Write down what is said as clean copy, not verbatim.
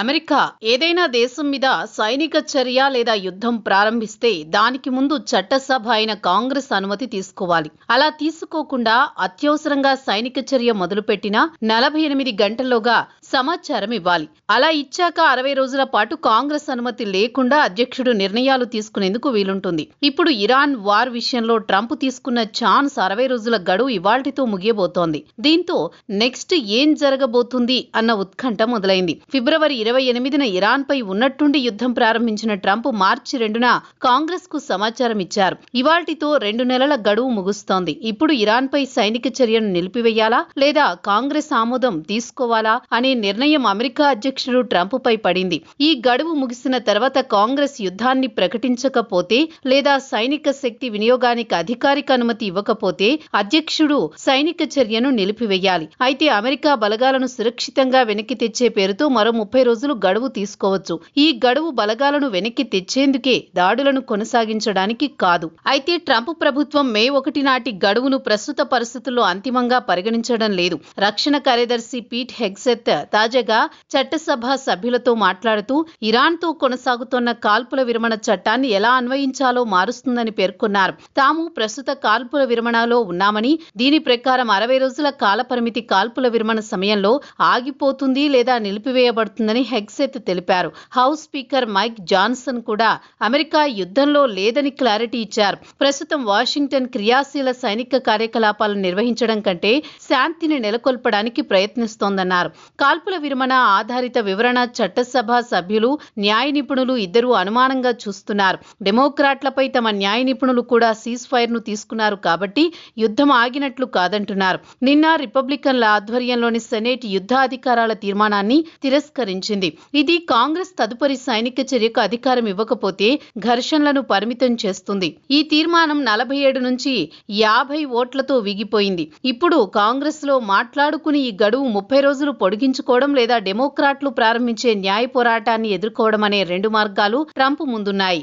America ఏదైనా దేశం మీద సైనిక చర్య లేదా యుద్ధం ప్రారంభిస్తే దానికి ముందు చట్టసభ అయిన కాంగ్రెస్ అనుమతి తీసుకోవాలి. అలా తీసుకోకుండా అత్యవసరంగా సైనిక చర్య మొదలుపెట్టినా 48 గంటల్లోగా సమాచారం ఇవ్వాలి. అలా ఇచ్చాక 60 రోజుల పాటు కాంగ్రెస్ అనుమతి లేకుండా అధ్యక్షుడు నిర్ణయాలు తీసుకునేందుకు వీలుంటుంది. ఇప్పుడు ఇరాన్ వార్ విషయంలో ట్రంప్ తీసుకున్న ఛాన్స్ 60 రోజుల గడువు ఇవాళ్టితో ముగియబోతోంది. దీంతో నెక్స్ట్ ఏం జరగబోతుంది అన్న ఉత్కంఠ మొదలైంది. ఫిబ్రవరి 28న ఇరాన్ పై ఉన్నట్టుండి యుద్ధం ప్రారంభించిన ట్రంప్ మార్చి 2న కాంగ్రెస్ కు సమాచారం ఇచ్చారు. ఇవాళ్టితో 2 నెలల గడువు ముగుస్తోంది. ఇప్పుడు ఇరాన్ పై సైనిక చర్యను నిలిపివేయాలా లేదా కాంగ్రెస్ ఆమోదం తీసుకోవాలా అనే నిర్ణయం అమెరికా అధ్యక్షుడు ట్రంప్ పై పడింది. ఈ గడువు ముగిసిన తర్వాత కాంగ్రెస్ యుద్ధాన్ని ప్రకటించకపోతే లేదా సైనిక శక్తి వినియోగానికి అధికారిక అనుమతి ఇవ్వకపోతే అధ్యక్షుడు సైనిక చర్యను నిలిపివేయాలి. అయితే అమెరికా బలగాలను సురక్షితంగా వెనక్కి తెచ్చే పేరుతో మరో 30 రోజులు గడువు తీసుకోవచ్చు. ఈ గడువు బలగాలను వెనక్కి తెచ్చేందుకే, దాడులను కొనసాగించడానికి కాదు. అయితే ట్రంప్ ప్రభుత్వం మే 1 నాటి గడువును ప్రస్తుత పరిస్థితుల్లో అంతిమంగా పరిగణించడం లేదు. రక్షణ కార్యదర్శి పీట్ హెగ్సెత్ తాజాగా చట్టసభ సభ్యులతో మాట్లాడుతూ ఇరాన్తో కొనసాగుతోన్న కాల్పుల విరమణ చట్టాన్ని ఎలా అన్వయించాలో మారుస్తుందని పేర్కొన్నారు. తాము ప్రస్తుత కాల్పుల విరమణలో ఉన్నామని, దీని ప్రకారం 60 రోజుల కాలపరిమితి కాల్పుల విరమణ సమయంలో ఆగిపోతుంది లేదా నిలిపివేయబడుతుందని హెగ్సెత్ తెలిపారు. హౌస్ స్పీకర్ మైక్ జాన్సన్ కూడా అమెరికా యుద్ధంలో లేదని క్లారిటీ ఇచ్చారు. ప్రస్తుతం వాషింగ్టన్ క్రియాశీల సైనిక కార్యకలాపాలను నిర్వహించడం కంటే శాంతిని నెలకొల్పడానికి ప్రయత్నిస్తోందన్నారు. కాల్పుల విరమణ ఆధారిత వివరణ చట్టసభ సభ్యులు, న్యాయ నిపుణులు ఇద్దరూ అనుమానంగా చూస్తున్నారు. డెమోక్రాట్లపై తమ న్యాయ నిపుణులు కూడా సీజ్ ఫైర్ ను తీసుకున్నారు కాబట్టి యుద్ధం ఆగినట్లు కాదంటున్నారు. నిన్న రిపబ్లికన్ల ఆధ్వర్యంలోని సెనేట్ యుద్ధాధికారాల తీర్మానాన్ని తిరస్కరించింది. ఇది కాంగ్రెస్ తదుపరి సైనిక చర్యకు అధికారం ఇవ్వకపోతే ఘర్షణలను పరిమితం చేస్తుంది. ఈ తీర్మానం 47 నుంచి 50 ఓట్లతో వీగిపోయింది. ఇప్పుడు కాంగ్రెస్ లో మాట్లాడుకుని ఈ గడువు 30 రోజులు పొడిగించుకోవడం లేదా డెమోక్రాట్లు ప్రారంభించే న్యాయ పోరాటాన్ని ఎదుర్కోవడం అనే 2 మార్గాలు ట్రంప్ ముందున్నాయి.